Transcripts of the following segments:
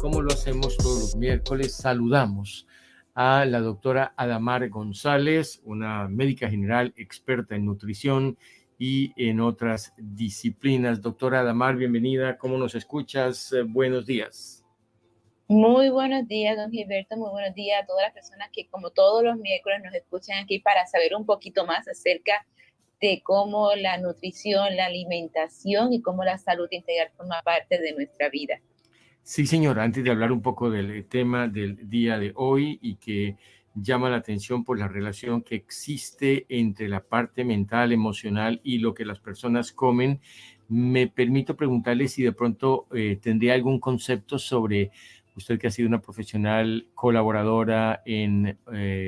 como lo hacemos todos los miércoles, saludamos a la doctora Adamar González, una médica general experta en nutrición y en otras disciplinas. Doctora Adamar, bienvenida. ¿Cómo nos escuchas? Buenos días. Muy buenos días, don Gilberto. Muy buenos días a todas las personas que, como todos los miércoles, nos escuchan aquí para saber un poquito más acerca de cómo la nutrición, la alimentación y cómo la salud integral forma parte de nuestra vida. Sí, señor. Antes de hablar un poco del tema del día de hoy y que llama la atención por la relación que existe entre la parte mental, emocional y lo que las personas comen, me permito preguntarle si de pronto tendría algún concepto sobre usted, que ha sido una profesional colaboradora en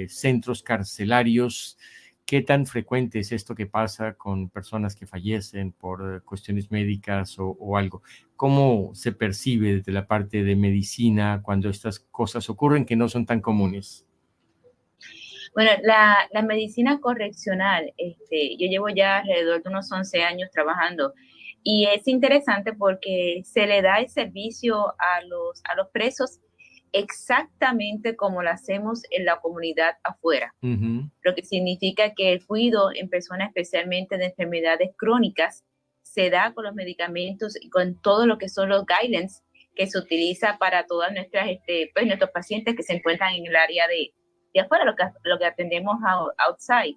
centros carcelarios. ¿Qué tan frecuente es esto que pasa con personas que fallecen por cuestiones médicas o algo? ¿Cómo se percibe desde la parte de medicina cuando estas cosas ocurren que no son tan comunes? Bueno, la medicina correccional, yo llevo ya alrededor de unos 11 años trabajando y es interesante porque se le da el servicio a los presos exactamente como lo hacemos en la comunidad afuera. Lo que significa que el cuidado en personas especialmente de enfermedades crónicas se da con los medicamentos y con todo lo que son los guidelines que se utiliza para todas nuestras, pues nuestros pacientes que se encuentran en el área de afuera, lo que atendemos outside.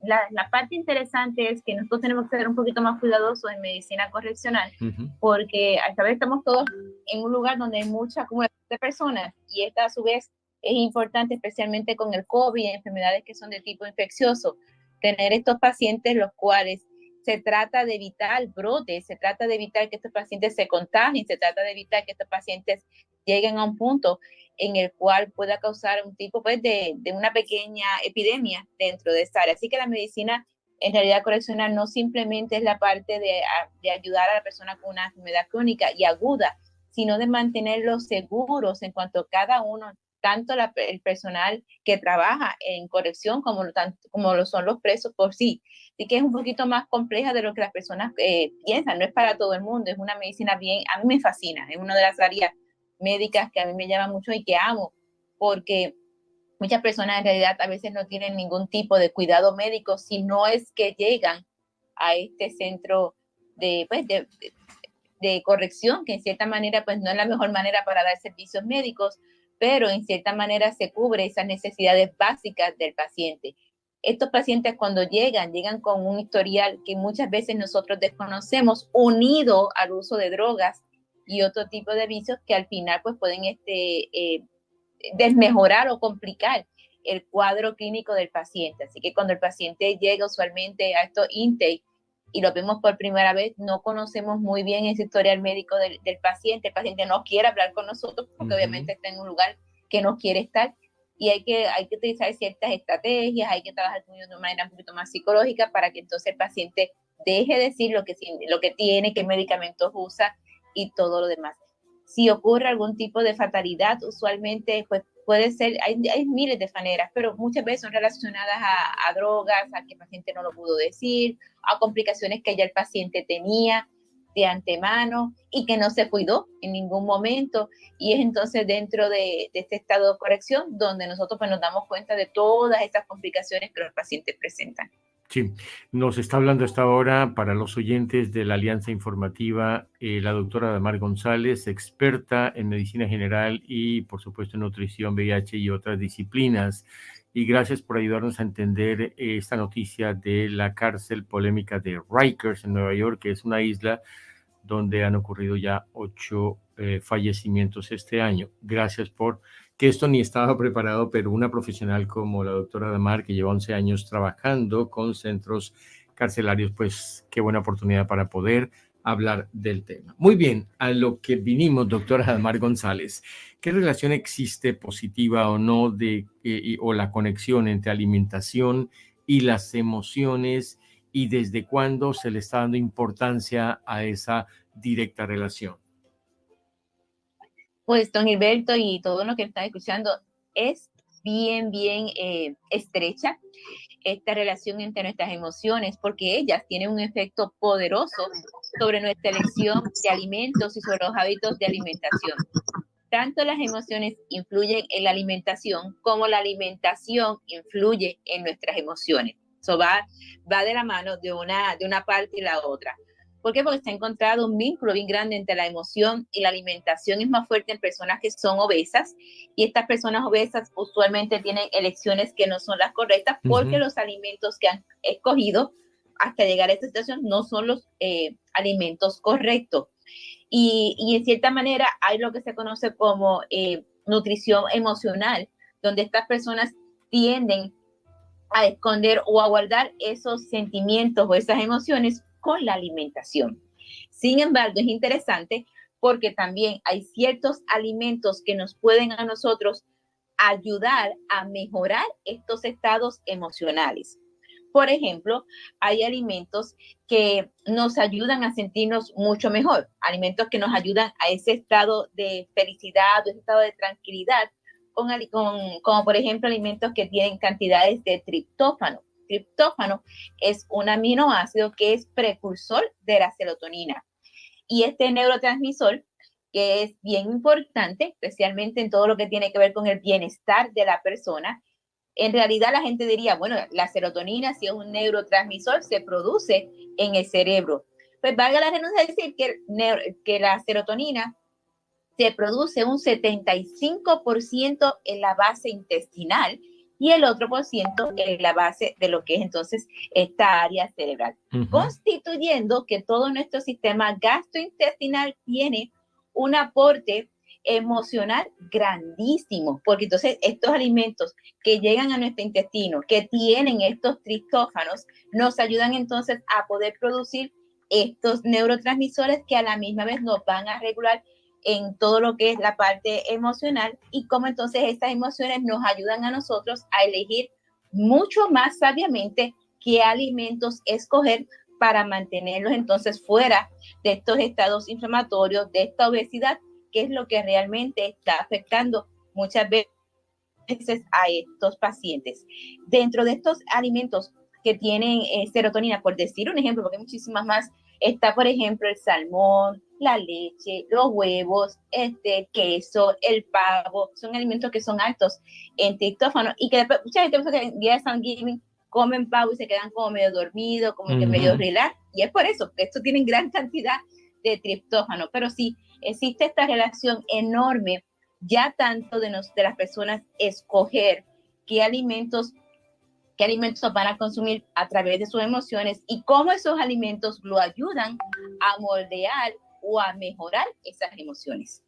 La parte interesante es que nosotros tenemos que ser un poquito más cuidadosos en medicina correccional, porque esta vez estamos todos en un lugar donde hay mucha comunidad de personas y esta a su vez es importante, especialmente con el COVID y enfermedades que son de tipo infeccioso, tener estos pacientes los cuales se trata de evitar brotes, se trata de evitar que estos pacientes se contagien, se trata de evitar que estos pacientes lleguen a un punto en el cual pueda causar un tipo pues, de una pequeña epidemia dentro de esta área. Así que la medicina en realidad correccional no simplemente es la parte de ayudar a la persona con una enfermedad crónica y aguda, sino de mantenerlos seguros en cuanto a cada uno, tanto el personal que trabaja en corrección como lo son los presos por sí. Así que es un poquito más compleja de lo que las personas piensan, no es para todo el mundo, es una medicina bien, a mí me fascina, es una de las áreas médicas que a mí me llama mucho y que amo, porque muchas personas en realidad a veces no tienen ningún tipo de cuidado médico si no es que llegan a este centro de corrección, que en cierta manera pues no es la mejor manera para dar servicios médicos, pero en cierta manera se cubre esas necesidades básicas del paciente. Estos pacientes cuando llegan con un historial que muchas veces nosotros desconocemos, unido al uso de drogas y otro tipo de vicios que al final pues pueden desmejorar o complicar el cuadro clínico del paciente. Así que cuando el paciente llega usualmente a estos intake y lo vemos por primera vez, no conocemos muy bien ese historial médico del paciente. El paciente no quiere hablar con nosotros porque obviamente está en un lugar que no quiere estar y hay que utilizar ciertas estrategias, hay que trabajar de una manera un poquito más psicológica para que entonces el paciente deje de decir lo que tiene, qué medicamentos usa y todo lo demás. Si ocurre algún tipo de fatalidad, usualmente pues puede ser, hay miles de maneras, pero muchas veces son relacionadas a drogas, a que el paciente no lo pudo decir, a complicaciones que ya el paciente tenía de antemano y que no se cuidó en ningún momento. Y es entonces dentro de este estado de corrección donde nosotros pues, nos damos cuenta de todas estas complicaciones que los pacientes presentan. Sí, nos está hablando hasta ahora para los oyentes de la Alianza Informativa la doctora Adamar González, experta en medicina general y por supuesto en nutrición, VIH y otras disciplinas. Y gracias por ayudarnos a entender esta noticia de la cárcel polémica de Rikers en Nueva York, que es una isla donde han ocurrido ya 8 fallecimientos este año. Gracias por que esto ni estaba preparado, pero una profesional como la doctora Adamar, que lleva 11 años trabajando con centros carcelarios, pues qué buena oportunidad para poder hablar del tema. Muy bien, a lo que vinimos, doctora Adamar González. ¿Qué relación existe, positiva o no, o la conexión entre alimentación y las emociones, y desde cuándo se le está dando importancia a esa directa relación? Pues, don Gilberto y todo lo que están escuchando, es bien estrecha esta relación entre nuestras emociones, porque ellas tienen un efecto poderoso sobre nuestra elección de alimentos y sobre los hábitos de alimentación. tanto las emociones influyen en la alimentación como la alimentación influye en nuestras emociones. Eso va de la mano de una parte y la otra. ¿Por qué? Porque se ha encontrado un vínculo bien grande entre la emoción y la alimentación. Es más fuerte en personas que son obesas, y estas personas obesas usualmente tienen elecciones que no son las correctas porque los alimentos que han escogido hasta llegar a esta situación no son los alimentos correctos. Y en cierta manera hay lo que se conoce como nutrición emocional, donde estas personas tienden a esconder o a guardar esos sentimientos o esas emociones con la alimentación. Sin embargo, es interesante porque también hay ciertos alimentos que nos pueden a nosotros ayudar a mejorar estos estados emocionales. Por ejemplo, hay alimentos que nos ayudan a sentirnos mucho mejor, alimentos que nos ayudan a ese estado de felicidad, ese estado de tranquilidad, como por ejemplo alimentos que tienen cantidades de triptófano. Triptófano es un aminoácido que es precursor de la serotonina. Y este neurotransmisor, que es bien importante, especialmente en todo lo que tiene que ver con el bienestar de la persona, en realidad la gente diría, bueno, la serotonina, si es un neurotransmisor, se produce en el cerebro. Pues valga la redundancia decir que la serotonina se produce un 75% en la base intestinal y el otro por ciento en la base de lo que es entonces esta área cerebral, constituyendo que todo nuestro sistema gastrointestinal tiene un aporte emocional grandísimo, porque entonces estos alimentos que llegan a nuestro intestino, que tienen estos triptófanos, nos ayudan entonces a poder producir estos neurotransmisores que a la misma vez nos van a regular en todo lo que es la parte emocional, y cómo entonces estas emociones nos ayudan a nosotros a elegir mucho más sabiamente qué alimentos escoger para mantenerlos entonces fuera de estos estados inflamatorios, de esta obesidad, que es lo que realmente está afectando muchas veces a estos pacientes. Dentro de estos alimentos que tienen serotonina, por decir un ejemplo, porque hay muchísimas más, está por ejemplo el salmón, la leche, los huevos, queso, el pavo. Son alimentos que son altos en triptófano y que después, mucha gente piensa que en día de Thanksgiving comen pavo y se quedan como medio dormidos, como que medio relax, y es por eso, que estos tienen gran cantidad de triptófano. Pero sí, existe esta relación enorme, ya tanto de las personas escoger qué alimentos van a consumir a través de sus emociones y cómo esos alimentos lo ayudan a moldear o a mejorar esas emociones.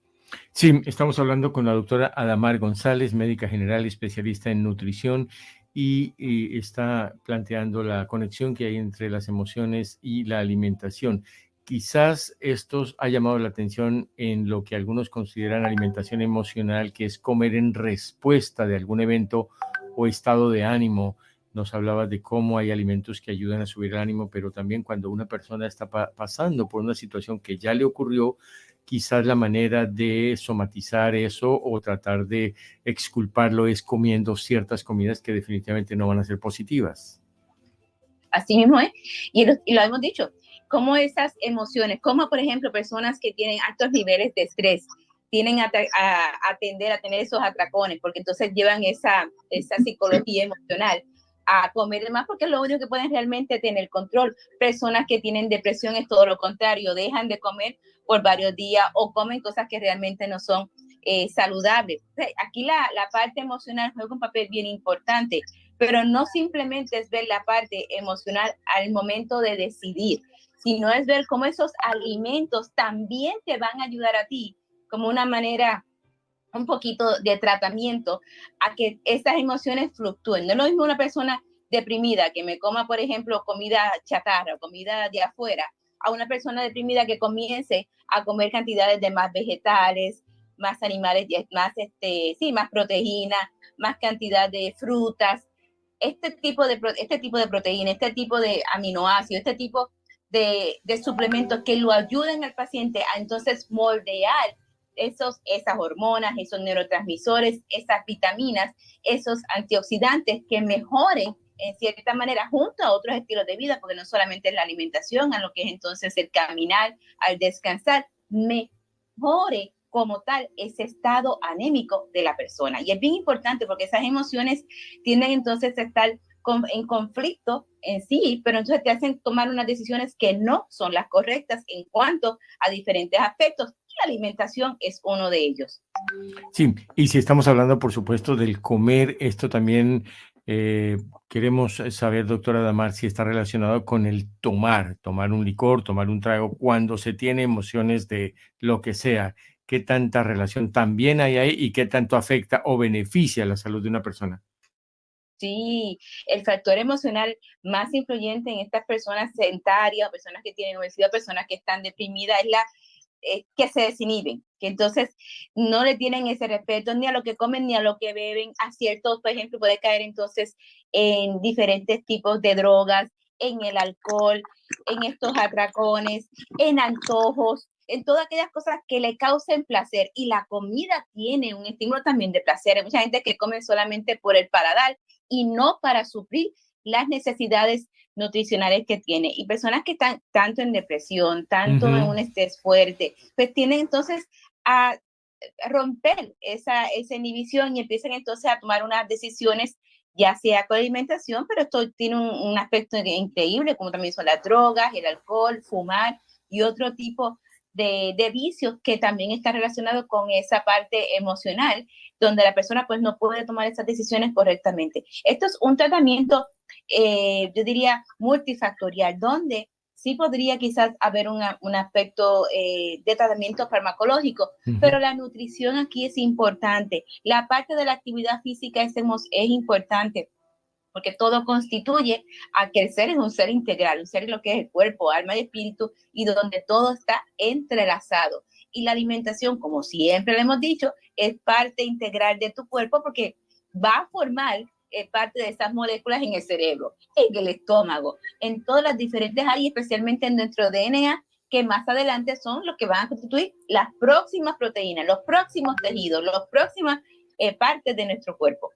Sí, estamos hablando con la doctora Adamar González, médica general, especialista en nutrición, y está planteando la conexión que hay entre las emociones y la alimentación. Quizás esto ha llamado la atención en lo que algunos consideran alimentación emocional, que es comer en respuesta de algún evento o estado de ánimo. Nos hablaba de cómo hay alimentos que ayudan a subir el ánimo, pero también cuando una persona está pasando por una situación que ya le ocurrió, quizás la manera de somatizar eso o tratar de exculparlo es comiendo ciertas comidas que definitivamente no van a ser positivas. Así mismo es, y lo hemos dicho, como esas emociones, como por ejemplo personas que tienen altos niveles de estrés, tienen a tender a tener esos atracones, porque entonces llevan esa psicología emocional a comer más, porque es lo único que pueden realmente tener control. Personas que tienen depresión es todo lo contrario, dejan de comer por varios días o comen cosas que realmente no son saludables. Aquí la parte emocional juega un papel bien importante, pero no simplemente es ver la parte emocional al momento de decidir, sino es ver cómo esos alimentos también te van a ayudar a ti como una manera, un poquito de tratamiento a que esas emociones fluctúen. No es lo mismo una persona deprimida que me coma, por ejemplo, comida chatarra, comida de afuera, a una persona deprimida que comience a comer cantidades de más vegetales, más animales, más proteína, más cantidad de frutas, este tipo de proteína, este tipo de aminoácidos, este tipo de suplementos que lo ayuden al paciente a entonces moldear esas hormonas, esos neurotransmisores, esas vitaminas, esos antioxidantes que mejoren en cierta manera junto a otros estilos de vida, porque no solamente es la alimentación, a lo que es entonces el caminar, al descansar, mejore como tal ese estado anémico de la persona. Y es bien importante porque esas emociones tienden entonces a estar en conflicto en sí, pero entonces te hacen tomar unas decisiones que no son las correctas en cuanto a diferentes aspectos. Y la alimentación es uno de ellos. Sí, y si estamos hablando, por supuesto, del comer, esto también queremos saber, doctora Damar, si está relacionado con el tomar un licor, tomar un trago, cuando se tiene emociones de lo que sea. ¿Qué tanta relación también hay ahí y qué tanto afecta o beneficia la salud de una persona? Sí, el factor emocional más influyente en estas personas sedentarias, personas que tienen obesidad, personas que están deprimidas, es la que se desinhiben, que entonces no le tienen ese respeto ni a lo que comen ni a lo que beben, a ciertos, por ejemplo, puede caer entonces en diferentes tipos de drogas, en el alcohol, en estos atracones, en antojos, en todas aquellas cosas que le causen placer. Y la comida tiene un estímulo también de placer. Hay mucha gente que come solamente por el paladar y no para suplir las necesidades nutricionales que tiene. Y personas que están tanto en depresión, tanto en un estrés fuerte, pues tienen entonces a romper esa inhibición y empiezan entonces a tomar unas decisiones, ya sea con alimentación, pero esto tiene un aspecto increíble, como también son las drogas, el alcohol, fumar y otro tipo de vicios que también está relacionado con esa parte emocional, donde la persona pues no puede tomar esas decisiones correctamente. Esto es un tratamiento, yo diría, multifactorial, donde sí podría quizás haber un aspecto de tratamiento farmacológico, pero la nutrición aquí es importante. La parte de la actividad física es importante porque todo constituye a que el ser es un ser integral, un ser es lo que es el cuerpo, alma y espíritu, y donde todo está entrelazado. Y la alimentación, como siempre le hemos dicho, es parte integral de tu cuerpo porque va a formar parte de esas moléculas en el cerebro, en el estómago, en todas las diferentes áreas, especialmente en nuestro DNA, que más adelante son los que van a constituir las próximas proteínas, los próximos tejidos, las próximas partes de nuestro cuerpo.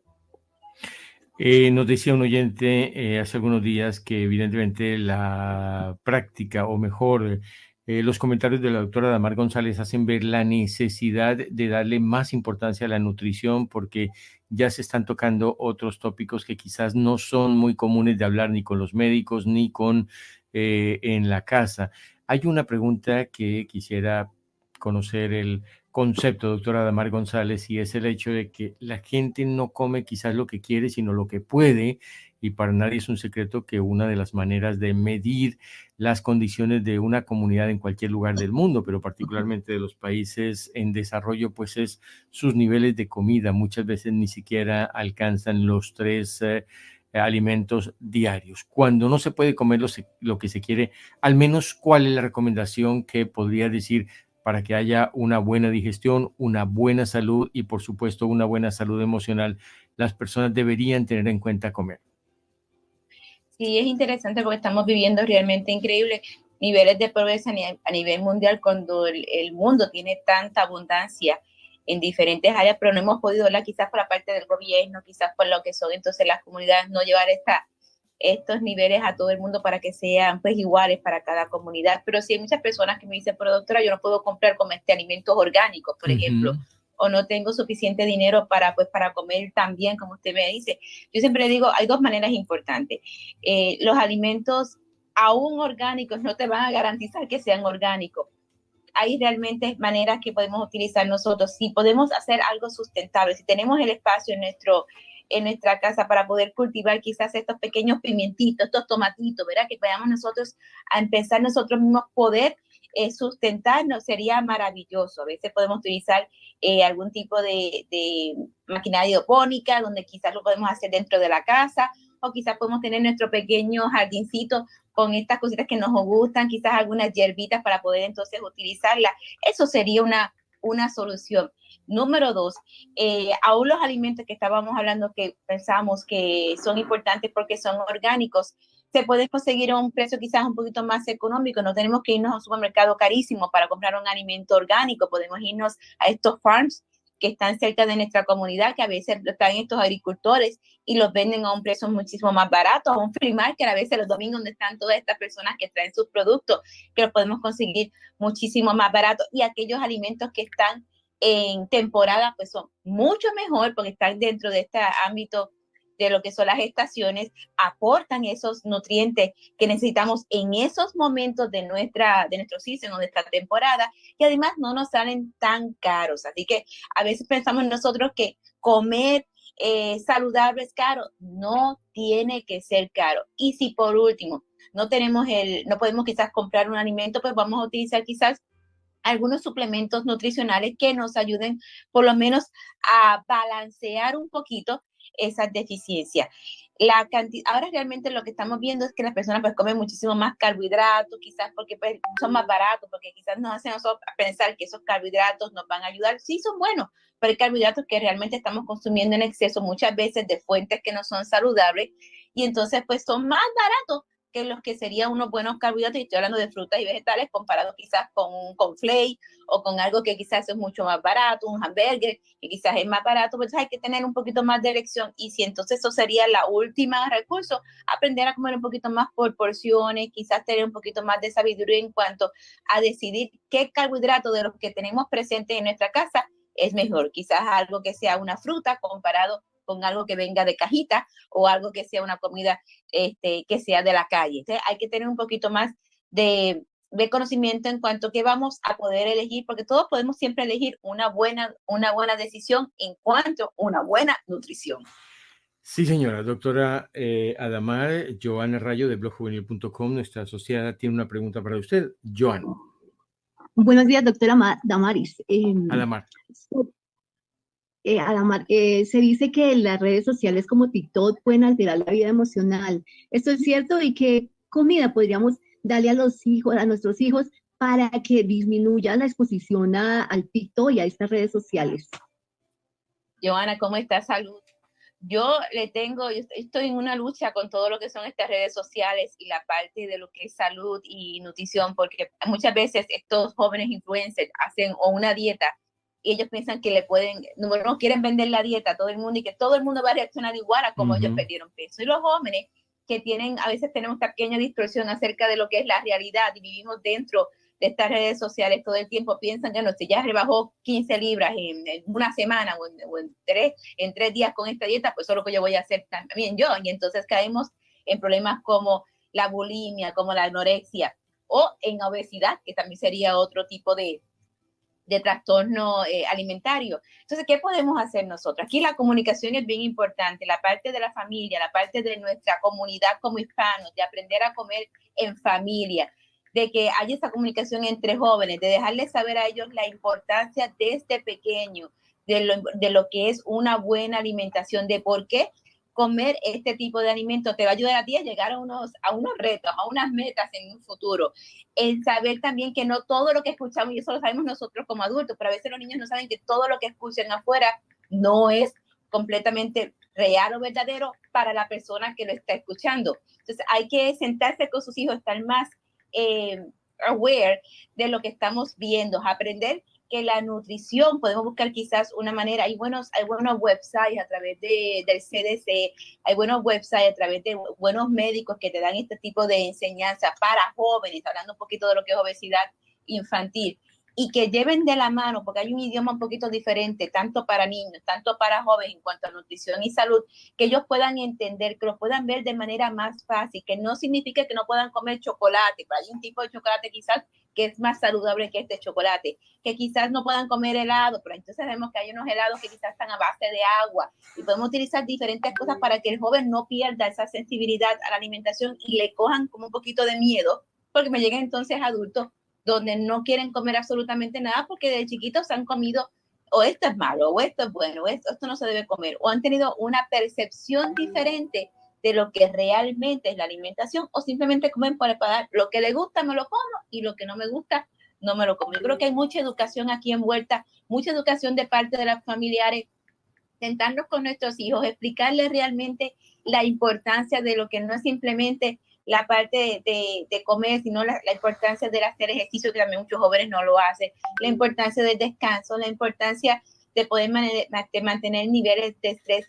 Nos decía un oyente hace algunos días que evidentemente la práctica, o mejor, los comentarios de la doctora Damar González hacen ver la necesidad de darle más importancia a la nutrición porque ya se están tocando otros tópicos que quizás no son muy comunes de hablar ni con los médicos ni con en la casa. Hay una pregunta que quisiera conocer el concepto, doctora Damar González, y es el hecho de que la gente no come quizás lo que quiere, sino lo que puede, y para nadie es un secreto que una de las maneras de medir las condiciones de una comunidad en cualquier lugar del mundo, pero particularmente de los países en desarrollo, pues es sus niveles de comida. Muchas veces ni siquiera alcanzan los tres alimentos diarios. Cuando no se puede comer lo que se quiere, al menos, ¿cuál es la recomendación que podría decir para que haya una buena digestión, una buena salud y, por supuesto, una buena salud emocional? Las personas deberían tener en cuenta comer. Sí, es interesante porque estamos viviendo realmente increíbles niveles de pobreza a nivel mundial cuando el mundo tiene tanta abundancia en diferentes áreas, pero no hemos podido hablar quizás por la parte del gobierno, quizás por lo que son entonces las comunidades, no llevar estos niveles a todo el mundo para que sean pues iguales para cada comunidad. Pero sí hay muchas personas que me dicen, pero doctora, yo no puedo comprar como alimentos orgánicos, por ejemplo, o no tengo suficiente dinero para comer tan bien como usted me dice. Yo siempre digo, hay dos maneras importantes. Los alimentos aún orgánicos no te van a garantizar que sean orgánicos. Hay realmente maneras que podemos utilizar nosotros. Si podemos hacer algo sustentable, si tenemos el espacio en nuestra casa para poder cultivar quizás estos pequeños pimientitos, estos tomatitos, ¿verdad? Que podamos nosotros a empezar nosotros mismos poder sustentarnos, sería maravilloso. A veces podemos utilizar algún tipo de maquinaria hidropónica, donde quizás lo podemos hacer dentro de la casa, o quizás podemos tener nuestro pequeño jardincito con estas cositas que nos gustan, quizás algunas hierbitas para poder entonces utilizarlas. Eso sería una solución. Número dos, aún los alimentos que estábamos hablando que pensamos que son importantes porque son orgánicos, se pueden conseguir a un precio quizás un poquito más económico. No tenemos que irnos a un supermercado carísimo para comprar un alimento orgánico. Podemos irnos a estos farms que están cerca de nuestra comunidad, que a veces están estos agricultores y los venden a un precio muchísimo más barato, a un free market, a veces los domingos donde están todas estas personas que traen sus productos, que los podemos conseguir muchísimo más barato, y aquellos alimentos que están en temporada, pues son mucho mejor porque están dentro de este ámbito de lo que son las estaciones, aportan esos nutrientes que necesitamos en esos momentos de nuestro season o de nuestra temporada, y además no nos salen tan caros. Así que a veces pensamos nosotros que comer saludable es caro. No tiene que ser caro. Y si por último no podemos quizás comprar un alimento, pues vamos a utilizar quizás algunos suplementos nutricionales que nos ayuden por lo menos a balancear un poquito esas deficiencias. Ahora realmente lo que estamos viendo es que las personas pues comen muchísimo más carbohidratos, quizás porque pues, son más baratos, porque quizás nos hacen nosotros pensar que esos carbohidratos nos van a ayudar. Sí, son buenos, pero hay carbohidratos que realmente estamos consumiendo en exceso muchas veces de fuentes que no son saludables, y entonces pues son más baratos que los que serían unos buenos carbohidratos, y estoy hablando de frutas y vegetales comparado quizás con flake o con algo que quizás es mucho más barato, un hamburger que quizás es más barato, pues hay que tener un poquito más de elección. Y si entonces eso sería la última recurso, aprender a comer un poquito más por porciones, quizás tener un poquito más de sabiduría en cuanto a decidir qué carbohidrato de los que tenemos presentes en nuestra casa es mejor. Quizás algo que sea una fruta comparado con algo que venga de cajita o algo que sea una comida que sea de la calle. Entonces, hay que tener un poquito más de conocimiento en cuanto a qué vamos a poder elegir, porque todos podemos siempre elegir una buena decisión en cuanto a una buena nutrición. Sí, señora. Doctora Adamar, Joana Rayo de blogjuvenil.com, nuestra asociada, tiene una pregunta para usted. Joan. Buenos días, doctora Damaris. Adamar. Adamar, se dice que las redes sociales como TikTok pueden alterar la vida emocional. ¿Esto es cierto? ¿Y qué comida podríamos darle a nuestros hijos para que disminuya la exposición al TikTok y a estas redes sociales? Joana, ¿cómo estás? Salud. Yo estoy en una lucha con todo lo que son estas redes sociales y la parte de lo que es salud y nutrición, porque muchas veces estos jóvenes influencers hacen una dieta y ellos piensan que no quieren vender la dieta a todo el mundo y que todo el mundo va a reaccionar igual a como ellos perdieron peso. Y los jóvenes que a veces tenemos esta pequeña distorsión acerca de lo que es la realidad y vivimos dentro de estas redes sociales todo el tiempo, piensan que no, si ya rebajó 15 libras en una semana o en 3 días con esta dieta, pues eso es lo que yo voy a hacer también yo. Y entonces caemos en problemas como la bulimia, como la anorexia o en obesidad, que también sería otro tipo de trastorno alimentario. Entonces, ¿qué podemos hacer nosotros? Aquí la comunicación es bien importante, la parte de la familia, la parte de nuestra comunidad como hispanos, de aprender a comer en familia, de que haya esa comunicación entre jóvenes, de dejarles saber a ellos la importancia desde pequeño de lo que es una buena alimentación, de por qué comer este tipo de alimentos te va a ayudar a ti a llegar a unos retos, a unas metas en un futuro. El saber también que no todo lo que escuchamos, y eso lo sabemos nosotros como adultos, pero a veces los niños no saben que todo lo que escuchan afuera no es completamente real o verdadero para la persona que lo está escuchando. Entonces hay que sentarse con sus hijos, estar más aware de lo que estamos viendo, aprender que la nutrición, podemos buscar quizás una manera, hay buenos websites a través del CDC, hay buenos websites a través de buenos médicos que te dan este tipo de enseñanza para jóvenes, hablando un poquito de lo que es obesidad infantil, y que lleven de la mano, porque hay un idioma un poquito diferente, tanto para niños, tanto para jóvenes en cuanto a nutrición y salud, que ellos puedan entender, que lo puedan ver de manera más fácil, que no significa que no puedan comer chocolate, pero hay un tipo de chocolate quizás que es más saludable que este chocolate, que quizás no puedan comer helado, pero entonces sabemos que hay unos helados que quizás están a base de agua, y podemos utilizar diferentes cosas para que el joven no pierda esa sensibilidad a la alimentación y le cojan como un poquito de miedo, porque me llegan entonces adultos donde no quieren comer absolutamente nada porque de chiquitos han comido o esto es malo, o esto es bueno, o esto no se debe comer, o han tenido una percepción diferente de lo que realmente es la alimentación, o simplemente comen para pagar lo que le gusta me lo como y lo que no me gusta no me lo como. Yo creo que hay mucha educación aquí envuelta, mucha educación de parte de los familiares, sentarnos con nuestros hijos, explicarles realmente la importancia de lo que no es simplemente la parte de comer, sino la importancia de hacer ejercicio, que también muchos jóvenes no lo hacen, la importancia del descanso, la importancia de poder mantener niveles de estrés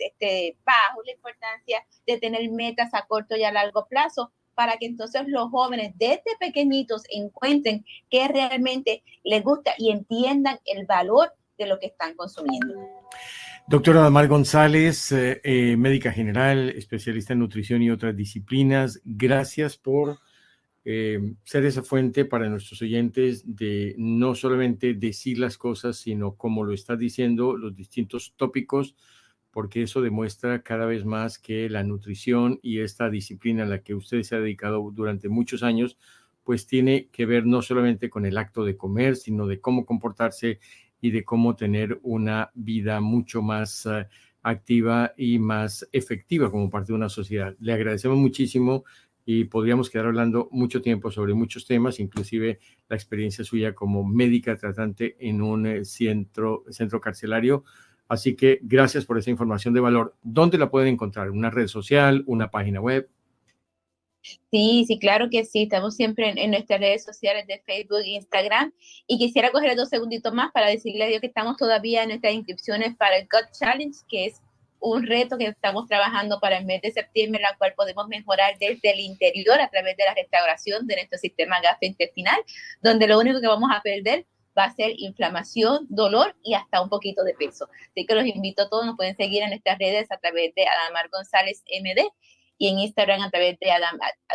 bajos, la importancia de tener metas a corto y a largo plazo, para que entonces los jóvenes desde pequeñitos encuentren qué realmente les gusta y entiendan el valor de lo que están consumiendo. Doctora Adamar González, médica general, especialista en nutrición y otras disciplinas, gracias por ser esa fuente para nuestros oyentes de no solamente decir las cosas, sino como lo estás diciendo, los distintos tópicos, porque eso demuestra cada vez más que la nutrición y esta disciplina a la que usted se ha dedicado durante muchos años, pues tiene que ver no solamente con el acto de comer, sino de cómo comportarse y de cómo tener una vida mucho más activa y más efectiva como parte de una sociedad. Le agradecemos muchísimo y podríamos quedar hablando mucho tiempo sobre muchos temas, inclusive la experiencia suya como médica tratante en un centro carcelario. Así que gracias por esa información de valor. ¿Dónde la pueden encontrar? ¿Una red social? ¿Una página web? Sí, claro que sí. Estamos siempre en nuestras redes sociales de Facebook e Instagram. Y quisiera coger 2 segunditos más para decirle a Dios que estamos todavía en nuestras inscripciones para el Gut Challenge, que es un reto que estamos trabajando para el mes de septiembre, en la cual podemos mejorar desde el interior a través de la restauración de nuestro sistema gastrointestinal, donde lo único que vamos a perder va a ser inflamación, dolor y hasta un poquito de peso. Así que los invito a todos, nos pueden seguir en nuestras redes a través de Adamar González MD y en Instagram a través de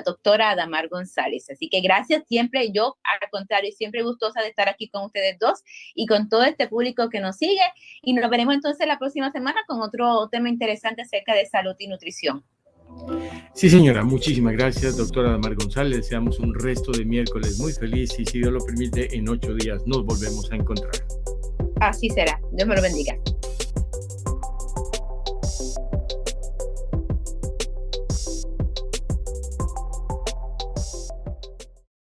doctora Adamar González. Así que gracias siempre, yo al contrario, siempre gustosa de estar aquí con ustedes dos y con todo este público que nos sigue, y nos veremos entonces la próxima semana con otro tema interesante acerca de salud y nutrición. Sí, señora, muchísimas gracias, doctora Adamar González. Deseamos un resto de miércoles muy feliz y si Dios lo permite, en 8 días nos volvemos a encontrar. Así será. Dios me lo bendiga.